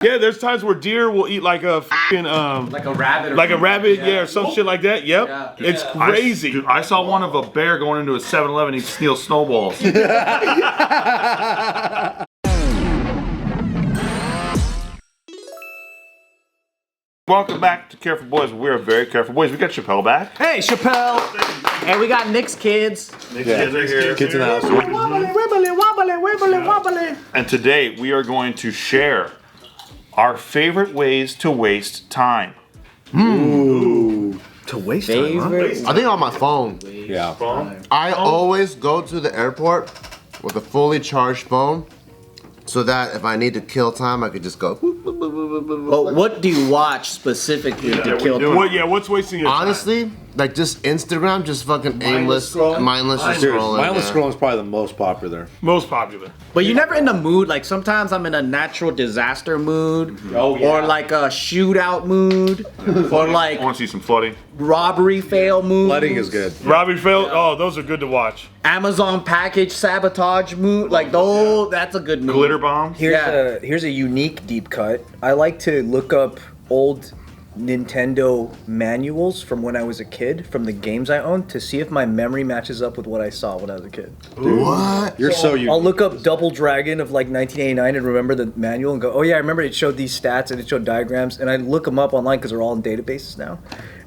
Yeah, there's times where deer will eat like a fucking like a rabbit. Or some shit like that. Yep, yeah. It's crazy. I saw one of a bear going into a 7-Eleven and steal snowballs. Welcome back to Careful Boys. We're very careful boys. We got Shapel back. Hey, Shapel. And we got Nick's kids. Nick's kids are here. Kids in the house. Wobbly. And today we are going to share our favorite ways to waste time. Ooh. To waste time, huh? I think on my phone. Yeah. I always go to the airport with a fully charged phone so that if I need to kill time, I could just go. But what do you watch specifically to kill time? What's wasting your time? Honestly, like just Instagram, just fucking aimless, mindless just scrolling. Mindless scrolling is probably the most popular. Most popular. But you're never in the mood. Like sometimes I'm in a natural disaster mood, or like a shootout mood, or like I want to see some flooding. robbery fail mood. Flooding is good. Robbery fail. Oh, those are good to watch. Amazon package sabotage mood. Like that's a good mood. Glitter bombs. Here's a unique deep cut. I like to look up old Nintendo manuals from when I was a kid, from the games I owned, to see if my memory matches up with what I saw when I was a kid. What? You're so unique. I'll look up Double Dragon of like 1989 and remember the manual and go, oh yeah, I remember it showed these stats and it showed diagrams, and I look them up online because they're all in databases now,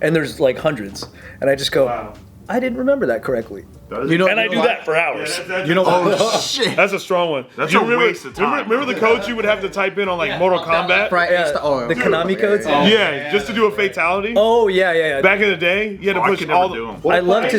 and there's like hundreds, and I just go, wow. I didn't remember that correctly. And I do that for hours. You know, oh shit. That's a strong one. That's a waste of time. Remember the codes you would have to type in on like Mortal Kombat? The Konami codes? Yeah, just to do a fatality. Oh yeah. Back in the day, you had to push all the. I love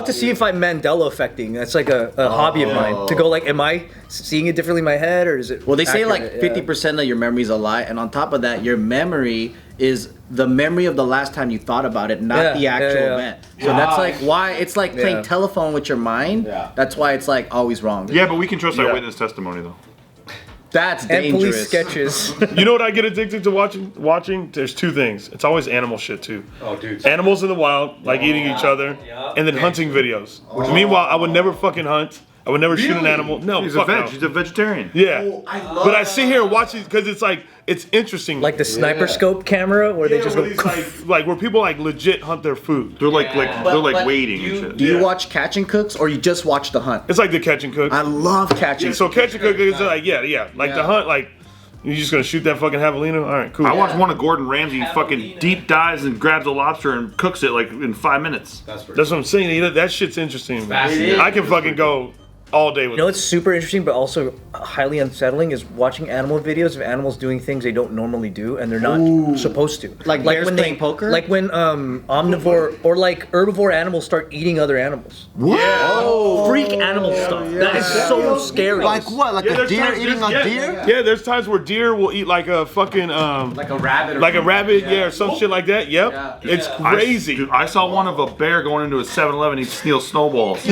to see if I'm Mandela affecting. That's like a hobby of mine. To go like, am I seeing it differently in my head, or is it? Well, they say accurate? like 50% of your memory is a lie, and on top of that, your memory is the memory of the last time you thought about it, not the actual event. So that's like why it's like playing telephone with your mind. That's why it's like always wrong. Yeah, but we can trust our witness testimony though. That's and dangerous. police sketches. You know what I get addicted to watching? There's two things. It's always animal shit too. Oh, dude. Animals in the wild, like eating each other, and then hunting videos. Meanwhile, I would never fucking hunt. I would never shoot an animal. No, He's fuck a no. He's a vegetarian. Yeah, but I sit here and watch it because it's like it's interesting. Like the sniper scope camera, where they just go. Like where people like legit hunt their food. They're like waiting and shit. Do you watch Catch and Cooks, or you just watch the hunt? It's like the catch and cook. I love Catch and So catch and cook is like like the hunt, like you're just gonna shoot that fucking javelina. All right, cool. I watched one of Gordon Ramsay fucking deep dives and grabs a lobster and cooks it like in 5 minutes. That's what I'm saying. That shit's interesting. I can fucking go all day with. You know what's super interesting, but also highly unsettling, is watching animal videos of animals doing things they don't normally do, and they're not supposed to. Like bears when playing poker? Like when omnivore or like herbivore animals start eating other animals. What? Oh, freak animal stuff. That is so scary. Like what? Like a deer eating a deer? Yeah, there's times where deer will eat like a fucking like a rabbit. Or some shit like that. Yep, it's crazy. I saw one of a bear going into a 7-Eleven and steal snowballs.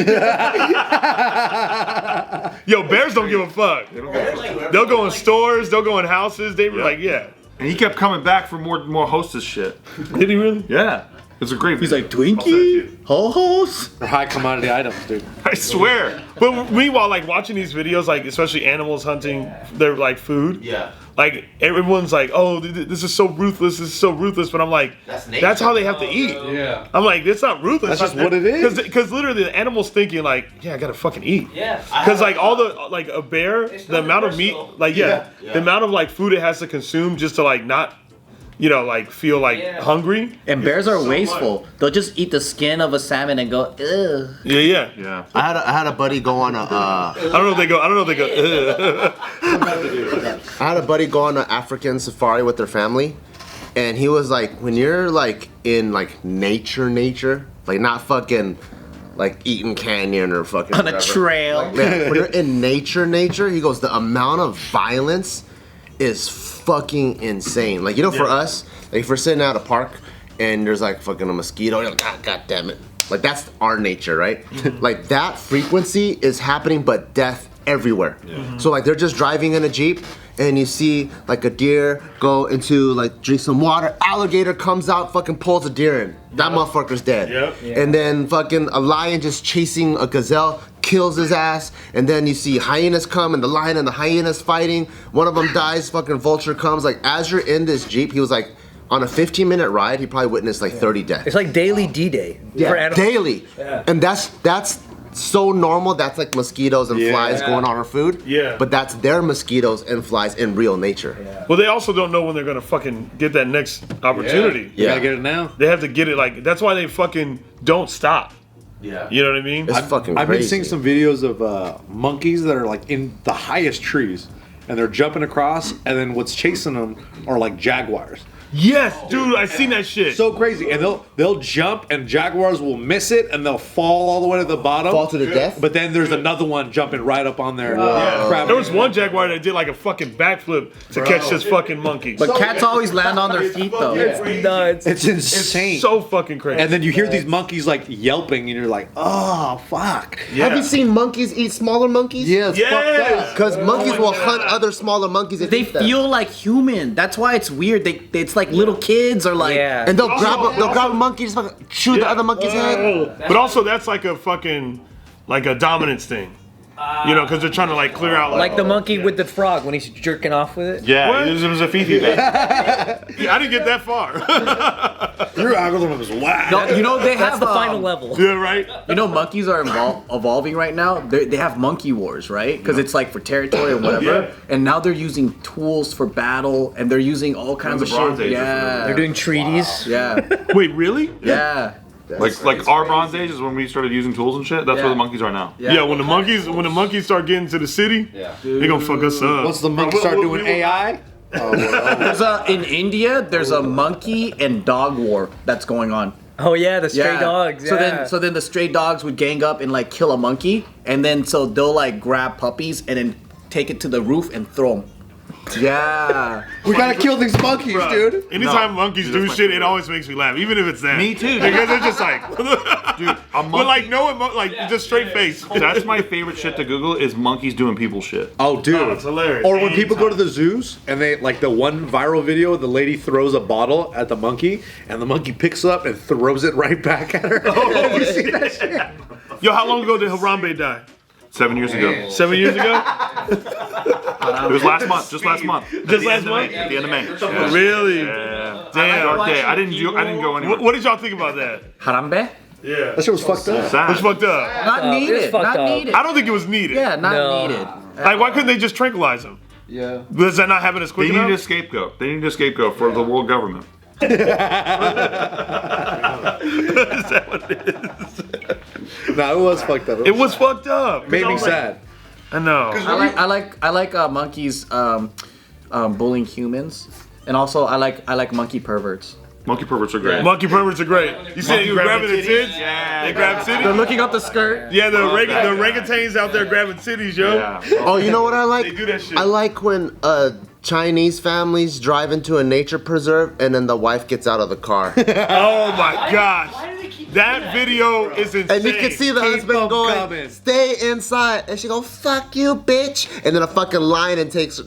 Yo, bears don't give a fuck. They'll go in stores, they'll go in houses. They were like, And he kept coming back for more hostess shit. Did he really? Yeah. It's a great He's video. like, Twinkie? Ho-hos? They're high commodity items, dude. I swear. But meanwhile, like watching these videos, like especially animals hunting their like food. Yeah. Like everyone's like, oh, this is so ruthless. This is so ruthless. But I'm like, that's how they have to eat. Yeah. I'm like, it's not ruthless. That's just what it is. Because literally the animal's thinking like, yeah, I gotta fucking eat. Yeah. Because like all the like a bear, the amount of meat, like the amount of like food it has to consume just to like not. Like feel like hungry. And bears are wasteful. They'll just eat the skin of a salmon and go, ugh. Yeah. I had a buddy go on a. I don't know if they go. Ugh. I had a buddy go on an African safari with their family, and he was like, when you're like in like nature, like not fucking like eating canyon or fucking on a trail. Like, man, when you're in nature, he goes, the amount of violence is fucking insane. Like, for us, like if we're sitting at a park and there's like fucking a mosquito, you're like, God damn it. Like that's our nature, right? Like that frequency is happening, but death everywhere. So like they're just driving in a Jeep and you see like a deer go into like drink some water, alligator comes out, fucking pulls a deer in. That motherfucker's dead. And then fucking a lion just chasing a gazelle, kills his ass, and then you see hyenas come, and the lion and the hyenas fighting. One of them dies. Fucking vulture comes. Like as you're in this Jeep, he was like. On a 15-minute ride, he probably witnessed like 30 deaths. It's like daily D-Day. Yeah, daily. Yeah. And that's so normal. That's like mosquitoes and flies going on our food. Yeah. But that's their mosquitoes and flies in real nature. Yeah. Well, they also don't know when they're gonna fucking get that next opportunity. Yeah. Gotta get it now. They have to get it. Like that's why they fucking don't stop. Yeah. You know what I mean? It's fucking crazy. I've been seeing some videos of monkeys that are like in the highest trees, and they're jumping across, and then what's chasing them are like jaguars. Yes, dude, I seen that shit. So crazy, and they'll jump, and jaguars will miss it, and they'll fall all the way to the bottom. Fall to the death. But then there's another one jumping right up on there. There was one jaguar that did like a fucking backflip to catch this fucking monkey. But cats always land on their feet though. It's nuts. It's insane. It's so fucking crazy. And then you hear these monkeys like yelping, and you're like, oh fuck. Yeah. Have you seen monkeys eat smaller monkeys? Yeah, it's fucked up. Because monkeys will hunt other smaller monkeys. And They eat them. feel like human. That's why it's weird. It's like little kids are like. And they'll grab a monkey, just fucking chew the other monkey's head. But also, that's like a fucking, like a dominance thing. You know, because they're trying to like clear out. Like the monkey with the frog when he's jerking off with it. Yeah, it was a Fifi thing. Yeah, I didn't get that far. Your algorithm is whack. No, you know they That's have the final level. Yeah, right. You know monkeys are evolving right now. They have monkey wars, right? Because it's like for territory or whatever. Yeah. And now they're using tools for battle, and they're using all kinds of Bronze shit. Age, Yeah, They're doing treaties. Yeah, Wait, really? yeah. Like our Bronze Age is when we started using tools and shit. That's Yeah. where the monkeys are now. Yeah. When the monkeys start getting to the city, they gonna fuck us up. Once the monkeys start doing AI, There's in India. There's a monkey and dog war that's going on. Oh yeah, the stray dogs. Yeah. So then the stray dogs would gang up and like kill a monkey, and then so they'll like grab puppies and then take it to the roof and throw them. Yeah. we gotta kill these monkeys, Bruh, dude. Anytime monkeys Dude, do that's my shit, it favorite. always makes me laugh, even if it's that. Me too. Because they're just like, Dude, a monkey. but like like just straight face. That's my favorite shit to Google is monkeys doing people shit. Oh, dude. Oh, it's hilarious. Or when people go to the zoos and they like the one viral video, the lady throws a bottle at the monkey and the monkey picks up and throws it right back at her. Oh, you see that shit? Yo, how long ago did Harambe die? 7 years ago. 7 years ago? It was last month. Just last month. Just last month? At the end of May. Yeah. Really? Yeah. Damn. Dark day. I didn't go anywhere. What did y'all think about that? Harambe? Yeah. That shit was fucked up. Sad. It's fucked up. Not It's needed. fucked Not up. needed. I don't think it was needed. Yeah, not No. needed. Like, why couldn't they just tranquilize him? Yeah. Does that not happen as They quick need a enough? scapegoat. They need a scapegoat for the world government. Is that what it is? No, it was fucked up. It was fucked up. made I me was like- sad. I know. I like monkeys bullying humans, and also I like monkey perverts. Monkey perverts are great. Monkey perverts are great. You said you were grabbing the tits? Yeah. They grab They're titties? looking up the skirt. Yeah, the orangutans out there grabbing titties, yo. Yeah. Oh, you know what I like? They do that shit. I like when Chinese families drive into a nature preserve and then the wife gets out of the car. Oh my gosh. That video is insane. And you can see the husband them going, coming. "Stay inside," and she go, "Fuck you, bitch!" And then a fucking lion and comes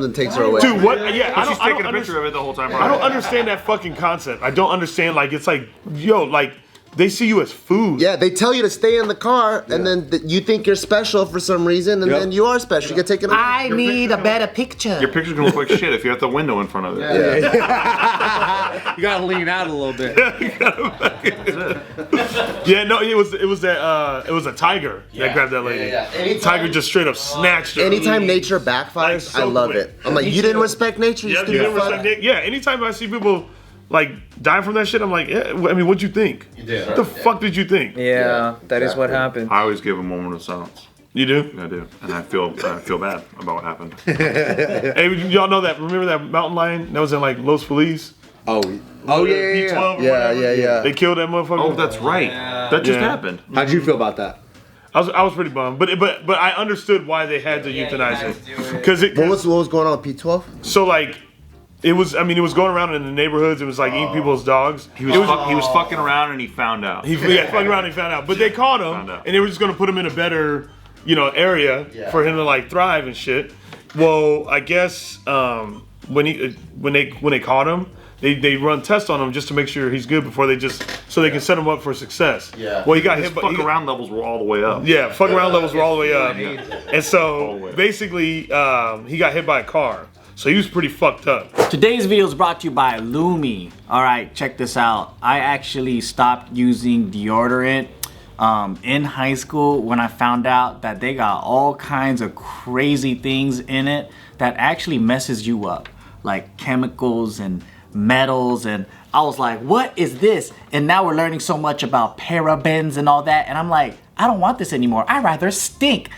and takes her away. Dude, what? Yeah, She's taking a picture of it the whole time. I don't understand that fucking concept. I don't understand. Like, it's like, yo, like, they see you as food. Yeah, they tell you to stay in the car, and then you think you're special for some reason, and then you are special. You get taken. I need a better picture. Your picture's gonna look like shit if you have the window in front of it. You gotta lean out a little bit. Yeah, no, it was a tiger that grabbed that lady. Tiger just straight up snatched her. Anytime nature backfires, Like, so I love quick. it. I'm like, you didn't respect nature, you Yeah, stupid you fuck. never said- yeah, anytime I see people like die from that shit, I'm like, yeah, I mean, what'd you think? You did. What the fuck did you think? Yeah, that is what happened. I always give a moment of silence. You do? I do, and I feel bad about what happened. Hey, y'all know that? Remember that mountain lion that was in like Los Feliz? Oh yeah. P12 or whatever? They killed that motherfucker. Oh, that's right. That just happened. How'd you feel about that? I was pretty bummed, but I understood why they had to euthanize him. Because What was going on with P12? so like it was going around in the neighborhoods. It was like eating people's dogs. He was fucking around and he found out. He fucking around and he found out. But they caught him Found out. and they were just gonna put him in a better, area for him to like thrive and shit. Well, I guess when they caught him, they run tests on him just to make sure he's good before they can set him up for success. Yeah. Well, he got His hit. fuck around levels were all the way up. Yeah, fuck around levels were all the way up. And so basically, he got hit by a car. So he was pretty fucked up. Today's video is brought to you by Lumi. All right, check this out. I actually stopped using deodorant in high school when I found out that they got all kinds of crazy things in it that actually messes you up, like chemicals and metals, and I was like, what is this? And now we're learning so much about parabens and all that, and I'm like, I don't want this anymore. I'd rather stink.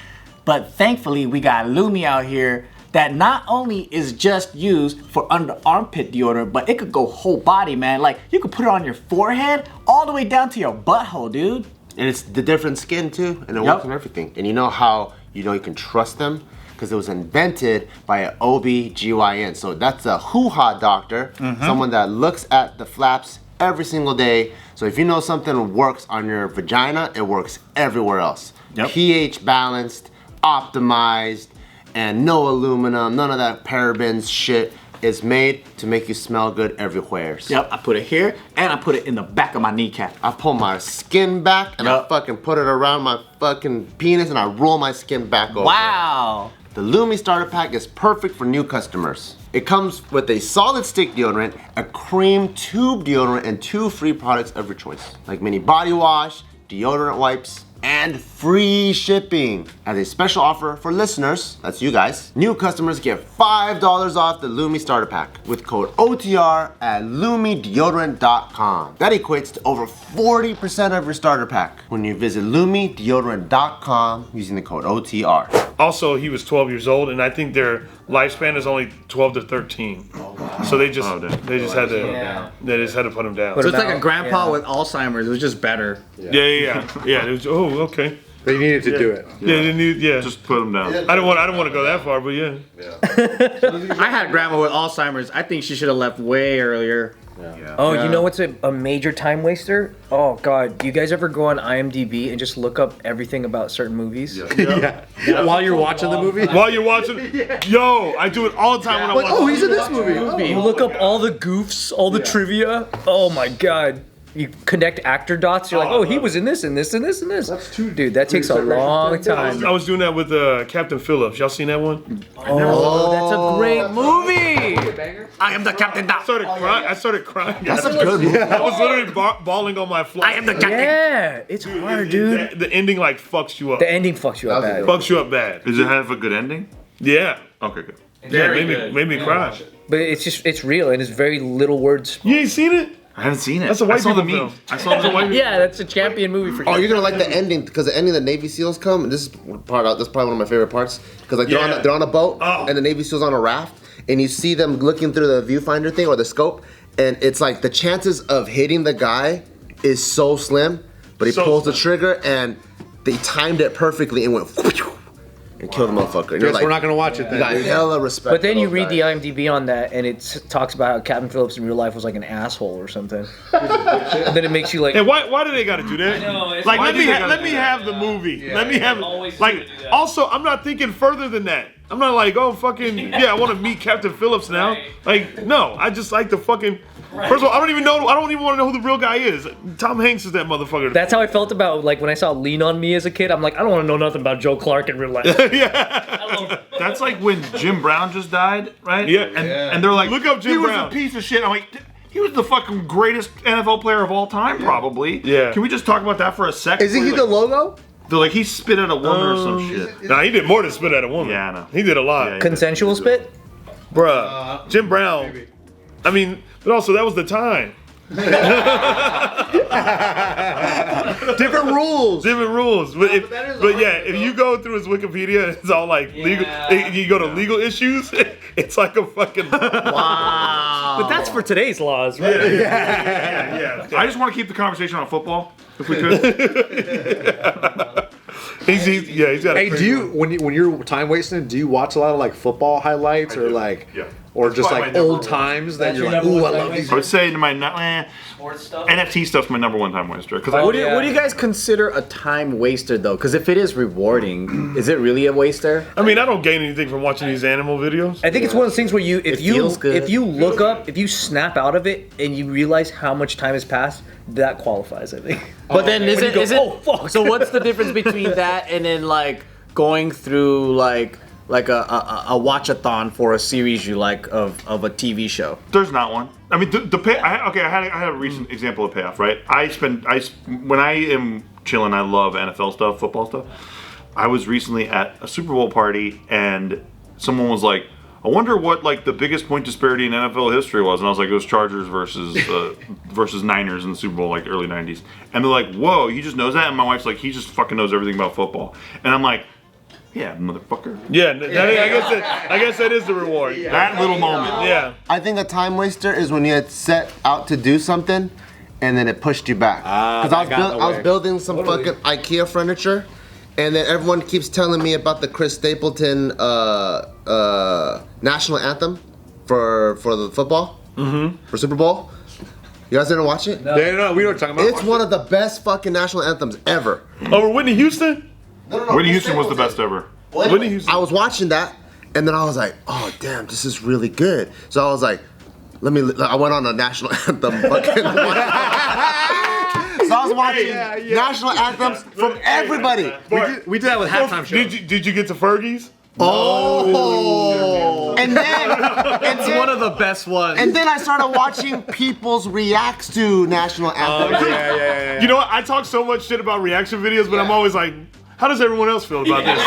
But thankfully, we got Lumi out here that not only is just used for under armpit deodorant, but it could go whole body, man. Like, you could put it on your forehead all the way down to your butthole, dude. And it's the different skin too, and it works on everything. And you know how you can trust them? Because it was invented by an OB-GYN. So that's a hoo-ha doctor, someone that looks at the flaps every single day. So if you know something works on your vagina, it works everywhere else. pH balanced, optimized, and no aluminum, none of that parabens shit. Is made to make you smell good everywhere. Yep, I put it here, and I put it in the back of my kneecap. I pull my skin back, and I fucking put it around my fucking penis, and I roll my skin back over. Wow. The Lumi Starter Pack is perfect for new customers. It comes with a solid stick deodorant, a cream tube deodorant, and 2 free products of your choice, like mini body wash, deodorant wipes, and free shipping. As a special offer for listeners, that's you guys, new customers get $5 off the Lumi Starter Pack with code OTR at LumiDeodorant.com. That equates to over 40% of your starter pack when you visit LumiDeodorant.com using the code OTR. Also, he was 12 years old, and I think their lifespan is only 12 to 13. So they just had to put him down. So it's like a grandpa with Alzheimer's. It was just better. Yeah. It was, okay. They needed to do it. Just put him down. I don't want to go that far, but yeah. I had grandma with Alzheimer's. I think she should have left way earlier. Oh, you know what's a major time waster? Oh God, do you guys ever go on IMDb and just look up everything about certain movies? While you're watching the movie? While you're watching, yo, I do it all the time when I watch. Oh, he's in this movie. You look up all the goofs, all the trivia. Oh my God. You connect actor dots. You're like, oh, he was in this and this and this and this. Dude, that takes a long time. I was doing that with Captain Phillips. Y'all seen that one? Oh, that's a great movie. I am the captain. I started crying. That's a good movie. I was literally bawling on my flight. I am the captain. Yeah, it's hard, dude. The ending like fucks you up. The ending fucks you up bad. Fucks you up bad. Does it have a good ending? Yeah. Okay, good. Made me cry. But it's real and it's very little words. You ain't seen it? I haven't seen it. That's a white people meme. film. I saw the white people. Yeah, that's a champion movie for sure. Oh, you're gonna like the ending because the ending, the Navy SEALs come. And this is part. That's probably one of my favorite parts because like they're on a boat and the Navy SEALs on a raft, and you see them looking through the viewfinder thing or the scope, and it's like the chances of hitting the guy is so slim, but he pulls the trigger and they timed it perfectly and went and killed the motherfucker. And Guess we're not gonna watch it you then. got hella respect. But then for you those read the guys. IMDb on that, and it talks about how Captain Phillips in real life was like an asshole or something. And then it makes you like, And why do they got to do that? I know, it's Like why let do me they gotta let me do have the movie. Let me have always like. do that. Also, I'm not thinking further than that. I'm not like, oh fucking I want to meet Captain Phillips now. Right. Like no, I just like the fucking. First of all, I don't even want to know who the real guy is. Tom Hanks is that motherfucker. that's how I felt about like when I saw Lean on Me as a kid. I'm like, I don't want to know nothing about Joe Clark in real life. That's like when Jim Brown just died, right? Yeah. And they're like, Look up Jim he Brown. was a piece of shit. I'm like, he was the fucking greatest NFL player of all time, probably. Yeah. Can we just talk about that for a second? Isn't he the logo? They're like, he spit at a woman or some shit. Nah, he did more than spit at a woman. Yeah, I know. He did a lot. Yeah, Consensual spit? Bruh. Jim Brown. I mean, but also that was the time. Different rules. Different rules. But if you go through his Wikipedia, it's all like legal. You go to legal issues, it's like a fucking. Wow. But that's for today's laws, right? Yeah. I just want to keep the conversation on football, if we could. He's got. Hey, do you when you're time wasting? Do you watch a lot of like football highlights or like? Yeah. or just like old times that you're like, ooh, I love these. I would say my Sports stuff. NFT stuff's my number one time waster. What do you guys consider a time waster though? Because if it is rewarding, is it really a waster? I mean, I don't gain anything from watching these animal videos. I think it's one of those things where if you look up, if you snap out of it and you realize how much time has passed, that qualifies, I think. But then is it? Oh fuck! So what's the difference between that and then like going through like a watch-a-thon for a series you like of a TV show? There's not one. I mean, I had a recent example of payoff, right? When I am chilling, I love NFL stuff, football stuff. I was recently at a Super Bowl party and someone was like, I wonder what like the biggest point disparity in NFL history was, and I was like, it was Chargers versus Niners in the Super Bowl, like early '90s. And they're like, whoa, he just knows that? And my wife's like, he just fucking knows everything about football. And I'm like, yeah, motherfucker. Yeah, I guess that is the reward. Yeah. That little moment. Yeah. I think a time waster is when you had set out to do something, and then it pushed you back. Because I was building some fucking IKEA furniture. And then everyone keeps telling me about the Chris Stapleton national anthem for the football, for Super Bowl. You guys didn't watch it? No, we were talking about. It's one of the best fucking national anthems ever. Over Whitney Houston? No. Whitney Houston was the best ever. Whitney Houston. I was watching that, and then I was like, oh damn, this is really good. So I was like, I went on a national anthem fucking. So I was watching national anthems from everybody. We did that with halftime show. Did you get to Fergie's? Oh. And then it's one of the best ones. And then I started watching people's reacts to national anthems. Yeah. You know what? I talk so much shit about reaction videos, but I'm always like, how does everyone else feel about this?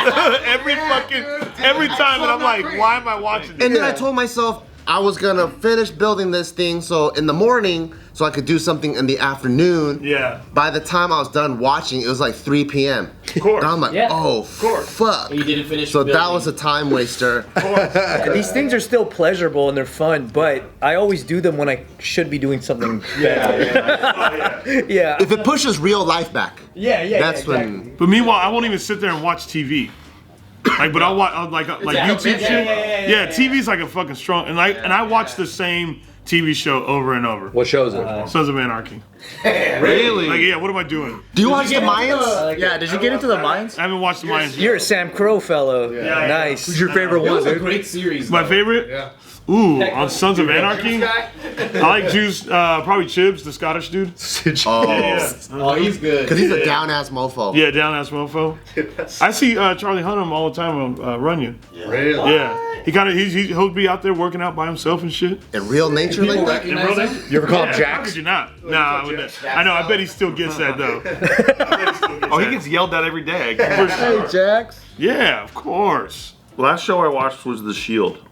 every time, and I'm like, why am I watching this? And then I told myself I was gonna finish building this thing so in the morning, so I could do something in the afternoon. Yeah. By the time I was done watching, it was like 3 p.m. Of course. And I'm like, fuck. You didn't finish. So that was a time waster. These things are still pleasurable and they're fun, but I always do them when I should be doing something better. Yeah. If it pushes real life back. That's when. But meanwhile, I won't even sit there and watch TV. Like, but I'll watch like YouTube shit. Yeah, TV's like a fucking strong, and I watch the same TV show over and over. What show is it? Sons of Anarchy. Really? Like, yeah, what am I doing? Do you watch the Mayans? Yeah, did you get into the Mayans? I haven't watched the Mayans. You're a Sam Crow fellow. Yeah. Nice. Who's your favorite one, dude? Great series. My favorite? Yeah. Ooh, on Sons of Anarchy? I like Jews, probably Chibs, the Scottish dude. Oh, he's good. Because he's a down-ass mofo. Yeah, down-ass mofo. I see Charlie Hunnam all the time on Runyon. Really? Yeah. He'll be out there working out by himself and shit. In real nature like that? In real nature? You ever call him How Jax? could you not? Nah, I wouldn't. I know, I bet he still gets that though. He gets yelled at every day. Hey, Jax. Yeah, of course. Last show I watched was The Shield.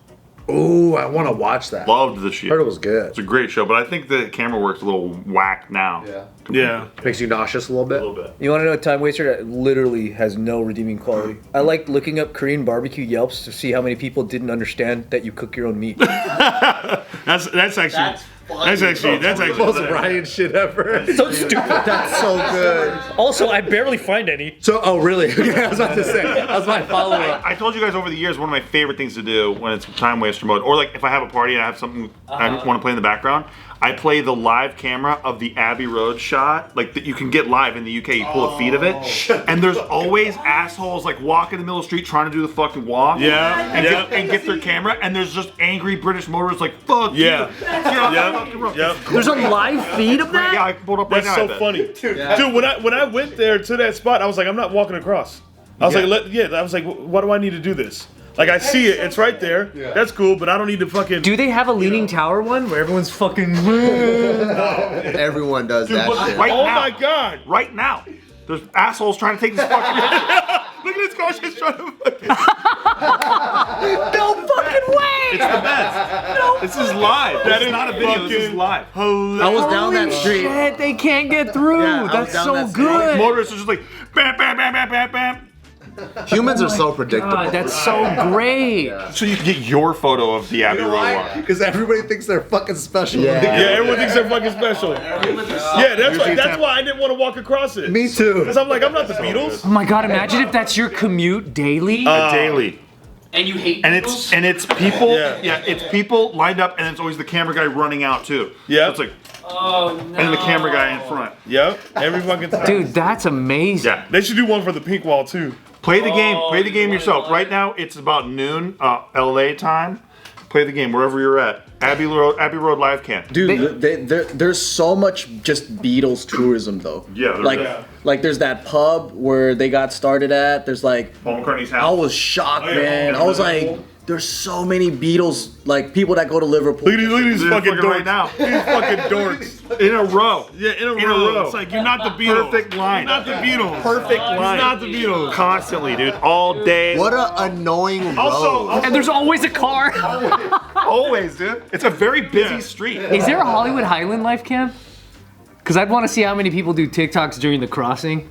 Ooh, I want to watch that. Loved The Shield. Heard it was good. It's a great show, but I think the camera work's a little whack now. Yeah. Makes you nauseous a little bit. A little bit. You want to know a time waster that literally has no redeeming quality? I like looking up Korean barbecue Yelps to see how many people didn't understand that you cook your own meat. That's actually The most Ryan shit ever. So stupid. That's so good. Also, I barely find any. So, oh really? I was about to say. That was my follow-up. I told you guys over the years, one of my favorite things to do when it's time waster mode, or like if I have a party and I have something I want to play in the background, I play the live camera of the Abbey Road shot, like that you can get live in the UK. You pull a feed of it, and there's always assholes like walking in the middle of the street trying to do the fucking walk, and get their camera, and there's just angry British motorists like fuck you. There's a live feed of that? Yeah, I pulled up right That's now. so funny. Dude, when I went there to that spot, I was like, I'm not walking across. I was like, why do I need to do this? Like, I see it, it's right there. That's cool, but I don't need to fucking. Do they have a Leaning Tower one where everyone's fucking. Everyone does that shit. Right Oh now, my god! right now, there's assholes trying to take this fucking. Look at this car just trying to fucking. No fucking way! It's the best. This is live. That is not a video. This is live. I was down that street. Shit, they can't get through. Yeah, I was That's down so that street. good. Motorists are just like bam, bam, bam, bam, bam, bam. Humans are so predictable. God, that's so great. So you can get your photo of the Abbey Road walk. Because everybody thinks they're fucking special. Yeah, everyone thinks they're fucking special. Yeah, that's why I didn't want to walk across it. Me too. Because I'm like, I'm not the Beatles. Oh my god, imagine if that's your commute daily. Daily. And you hate and Beatles? it's people. It's people lined up, and it's always the camera guy running out too. Yeah, so it's like. Oh no. And the camera guy in front. Yep, every fucking time. Dude, that's amazing. Yeah, they should do one for the pink wall too. Play the game. Play the game yourself. Right now, it's about noon, LA time. Play the game wherever you're at. Abbey Road Live Camp. Dude, there's so much just Beatles tourism though. Yeah, like there's that pub where they got started at. There's like Paul McCartney's house. I was shocked, man. I was like, there's so many Beatles, like people that go to Liverpool. Look at these fucking dorks right now. These fucking dorks. In a row. Yeah, in a row. It's like, you're not the Beatles. Perfect line. You're not the Beatles. Perfect line. You're not the Beatles. Constantly, dude. All day. What a annoying road. And there's always a car. Always, dude. It's a very busy street. Is there a Hollywood Highland life camp? Because I'd want to see how many people do TikToks during the crossing.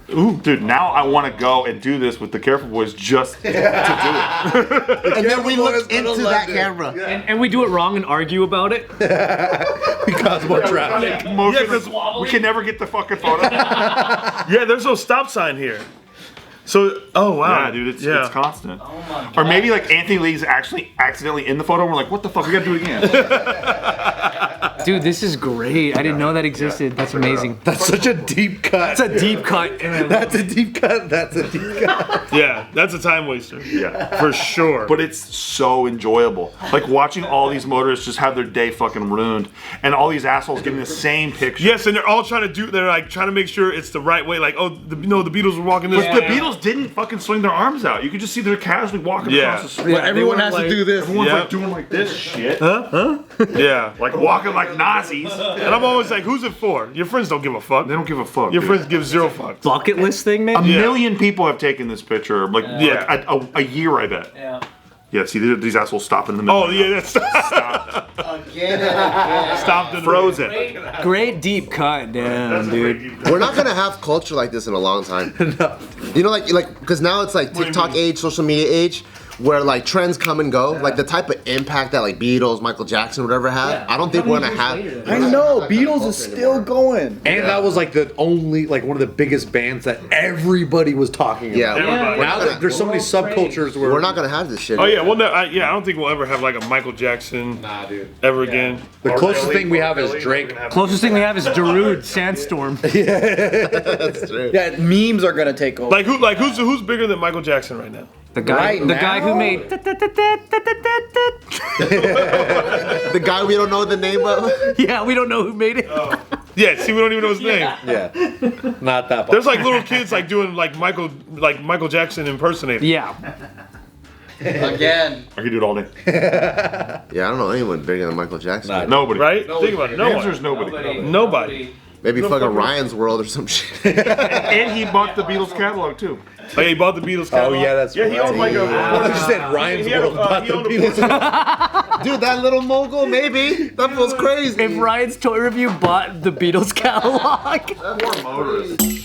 Ooh, dude, now I want to go and do this with the Careful Boys just to do it. And then we look into that camera. And we do it wrong and argue about it. Because more traffic. We can never get the fucking photo. Yeah, there's no stop sign here. So, oh wow. Yeah, dude, it's constant. Oh my God. Or maybe like Anthony Lee's actually accidentally in the photo and we're like, what the fuck, we gotta do it again. Dude, this is great. I didn't know that existed. That's amazing. That's such a deep cut. That's a deep cut. That's a deep cut. That's a deep cut. Yeah, that's a time waster. Yeah. For sure. But it's so enjoyable. Like watching all these motorists just have their day fucking ruined and all these assholes getting the same picture. Yes, and they're all trying to make sure it's the right way. Like, the Beatles were walking this way. The Beatles didn't fucking swing their arms out. You could just see they're casually walking across the street. But everyone has to do this. Everyone's like doing like this shit. Yeah. Like walking like Nazis. And I'm always like, who's it for? Your friends don't give a fuck. They don't give a fuck. Your dude. friends give zero fucks. Bucket list thing, man? A million people have taken this picture. Like, a year, I bet. Yeah. Yeah, see, these assholes stop in the middle. Oh, yeah, that's Again and again. stopped in Frozen. Great deep cut, damn, dude. We're not gonna have culture like this in a long time. No. You know, like, because now it's like TikTok age, social media age, where like trends come and go. Like the type of impact that like Beatles, Michael Jackson, whatever had. I don't think we're gonna have. I know, Beatles is still going. And that was like the only, like one of the biggest bands that everybody was talking about. Yeah. Now that there's so many subcultures where We're not gonna have this shit. Oh, yeah, well, no, I don't think we'll ever have like a Michael Jackson ever again. the closest thing we have is Drake. Closest thing we have is Darude, Sandstorm. That's true. Yeah, memes are gonna take over. Like who's bigger than Michael Jackson right now? The guy who made. The guy we don't know the name of. Yeah, we don't know who made it. Yeah, see, we don't even know his name. Yeah. Not that There's like little kids like doing like Michael Jackson impersonator. Yeah. Again. I could do it all day. Yeah, I don't know anyone bigger than Michael Jackson. Nobody. Right? Think about it. No The one. answer is nobody. Nobody. Maybe fucking Ryan's World or some shit. And he bought the Beatles catalog too. Oh, yeah, he bought the Beatles catalog. Oh yeah, that's Yeah, he owned like a. You said Ryan's he had a- World bought he the owned a Beatles. Dude, that little mogul, maybe. That feels crazy. If Ryan's toy review bought the Beatles catalog. More motorists.